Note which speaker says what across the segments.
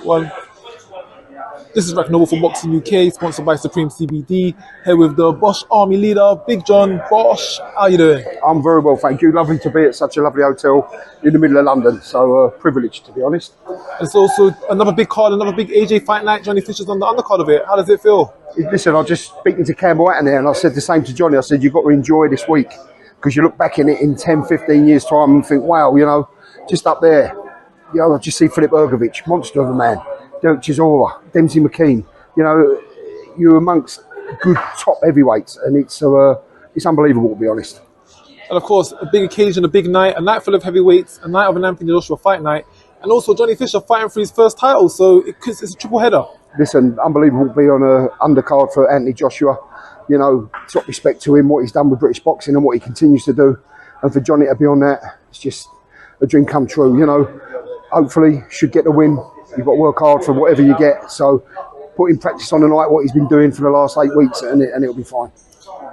Speaker 1: One. This is Rack Noble from Boxing UK, sponsored by Supreme CBD. Here with the Bosch Army leader, Big John. Bosch, how you doing?
Speaker 2: I'm very well, thank you. Lovely to be at such a lovely hotel in the middle of London. So privileged, to be honest.
Speaker 1: It's also another big card, another big AJ fight night. Johnny Fisher's on the undercard of it. How does it feel?
Speaker 2: Listen, I was just speaking to Campbell Hatton there, and I said the same to Johnny. I said, you've got to enjoy this week, because you look back in it in 10, 15 years' time and think, wow, you know, just up there, you know, I just see Filip Ergovic, monster of a man, Derek Chisora, Dempsey McKean. You know, you're amongst good top heavyweights, and it's unbelievable, to be honest.
Speaker 1: And of course, a big occasion, a big night, a night full of heavyweights, a night of an Anthony Joshua fight night, and also Johnny Fisher fighting for his first title, so it's a triple header.
Speaker 2: Listen, unbelievable to be on an undercard for Anthony Joshua. You know, top respect to him, what he's done with British boxing and what he continues to do. And for Johnny to be on that, it's just a dream come true, you know. Hopefully, should get the win. You've got to work hard for whatever you get, so put in practice on the night what he's been doing for the last 8 weeks, and it'll be fine.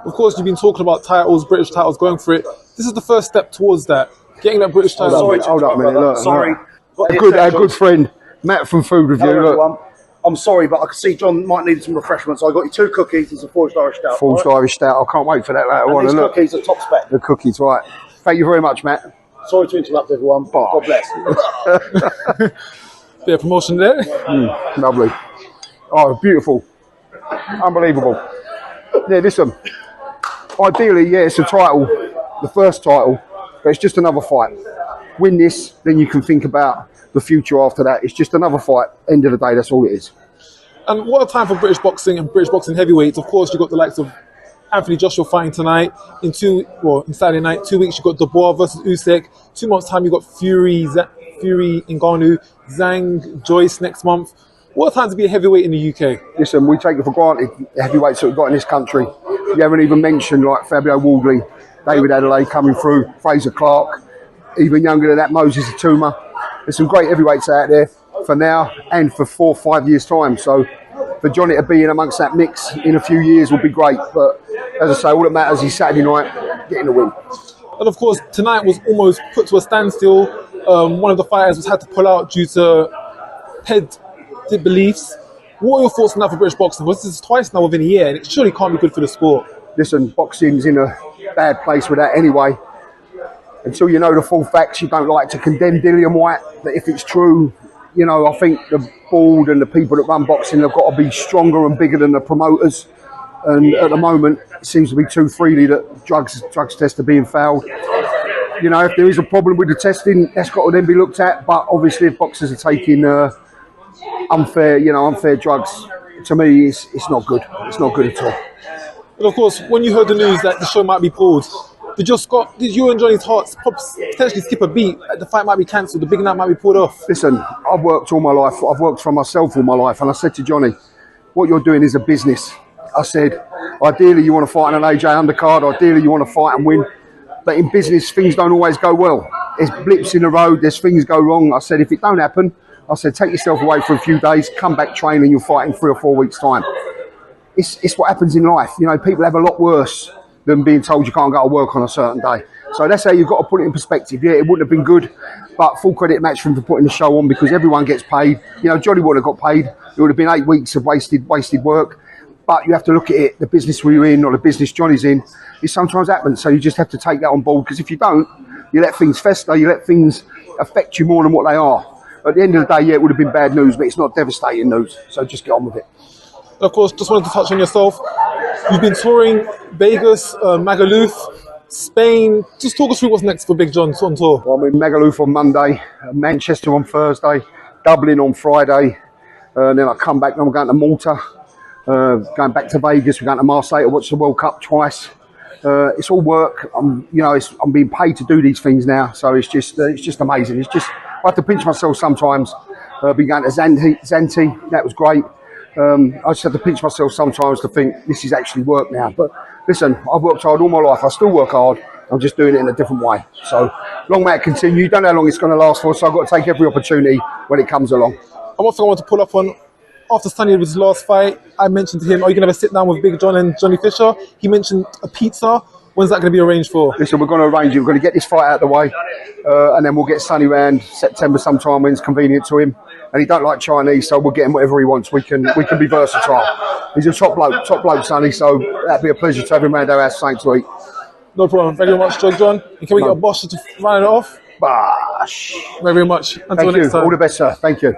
Speaker 1: Of course, you've been talking about titles, British titles, going for it. This is the first step towards that, getting that British title.
Speaker 2: Hold up a minute, look.
Speaker 3: Sorry.
Speaker 2: Our good friend, Matt from Food Review.
Speaker 3: Hello, everyone. I'm sorry, but I can see John might need some refreshments. I got you 2 cookies and some forged Irish stout.
Speaker 2: Forged Irish stout. I can't wait for that later on.
Speaker 3: These cookies are top spec.
Speaker 2: The cookies, right. Thank you very much, Matt.
Speaker 3: Sorry to interrupt everyone. God bless.
Speaker 1: Bit of promotion there.
Speaker 2: Lovely. Oh, beautiful. Unbelievable. Yeah, listen. Ideally, yeah, it's a title, the first title, but it's just another fight. Win this, then you can think about the future after that. It's just another fight. End of the day, that's all it is.
Speaker 1: And what a time for British boxing and British boxing heavyweights. Of course, you've got the likes of Anthony Joshua fighting tonight. In Saturday night, 2 weeks, you've got Dubois versus Usyk. 2 months' time, you've got Fury Ngannou, Zhang, Joyce next month. What a time to be a heavyweight in the UK.
Speaker 2: Listen, we take it for granted, the heavyweights that we've got in this country. You haven't even mentioned like Fabio Wardley, David Adelaide coming through, Fraser Clark, even younger than that, Moses Atuma. There's some great heavyweights out there for now and for 4 or 5 years' time. So for Johnny to be in amongst that mix in a few years will be great. But as I say, all that matters is Saturday night, getting the win.
Speaker 1: And of course, tonight was almost put to a standstill. One of the fighters had to pull out due to head beliefs. What are your thoughts on that for British boxing? Because this is twice now within a year, and it surely can't be good for the sport.
Speaker 2: Listen, boxing's in a bad place with that anyway. Until you know the full facts, you don't like to condemn Dillian White. But if it's true, you know, I think the board and the people that run boxing have got to be stronger and bigger than the promoters. And at the moment, it seems to be too freely that drugs tests are being failed. You know, if there is a problem with the testing, that's got to then be looked at. But obviously, if boxers are taking unfair drugs, to me, it's not good. It's not good at all.
Speaker 1: And of course, when you heard the news that the show might be pulled, did you and Johnny's hearts potentially skip a beat? The fight might be cancelled, the big night might be pulled off.
Speaker 2: Listen, I've worked all my life. I've worked for myself all my life, and I said to Johnny, "What you're doing is a business." I said, "Ideally, you want to fight on an AJ undercard. Ideally, you want to fight and win. But in business, things don't always go well. There's blips in the road. There's things go wrong." I said, "If it don't happen," I said, "take yourself away for a few days, come back, train, and you'll fight in 3 or 4 weeks' time." It's what happens in life. You know, people have a lot worse than being told you can't go to work on a certain day. So that's how you've got to put it in perspective. Yeah, it wouldn't have been good, but full credit match for him for putting the show on, because everyone gets paid. You know, Johnny would have got paid. It would have been 8 weeks of wasted work. But you have to look at it, the business we're in or the business Johnny's in, it sometimes happens. So you just have to take that on board, because if you don't, you let things fester, you let things affect you more than what they are. At the end of the day, yeah, it would have been bad news, but it's not devastating news. So just get on with it.
Speaker 1: Of course, just wanted to touch on yourself. You've been touring Vegas, Magaluf, Spain. Just talk us through what's next for Big John on tour.
Speaker 2: Well, I'm in Magaluf on Monday, Manchester on Thursday, Dublin on Friday, and then I come back and I'm going to Malta, going back to Vegas. We're going to Marseille to watch the World Cup twice. It's all work. I'm being paid to do these things now, so it's just amazing. I have to pinch myself sometimes. Been going to Zante, that was great. I just have to pinch myself sometimes to think this is actually work now. But listen, I've worked hard all my life. I still work hard. I'm just doing it in a different way. So long may it continue. You don't know how long it's going to last for, so I've got to take every opportunity when it comes along.
Speaker 1: And one thing I want to pull up on, after Sonny with his last fight, I mentioned to him, are you going to have a sit down with Big John and Johnny Fisher? He mentioned a pizza. When's that going to be arranged for?
Speaker 2: Listen, we're going to arrange it. We're going to get this fight out of the way, and then we'll get Sonny round September sometime when it's convenient to him. And he don't like Chinese, so we'll get him whatever he wants. We can be versatile. He's a top bloke, Sonny. So that'd be a pleasure to have him round our house something to eat.
Speaker 1: No problem. Thank you very much, John. And can we get a boss to round it off?
Speaker 2: Bash.
Speaker 1: Thank you very much. Until
Speaker 2: Thank
Speaker 1: next
Speaker 2: you.
Speaker 1: time.
Speaker 2: All the best, sir. Thank you.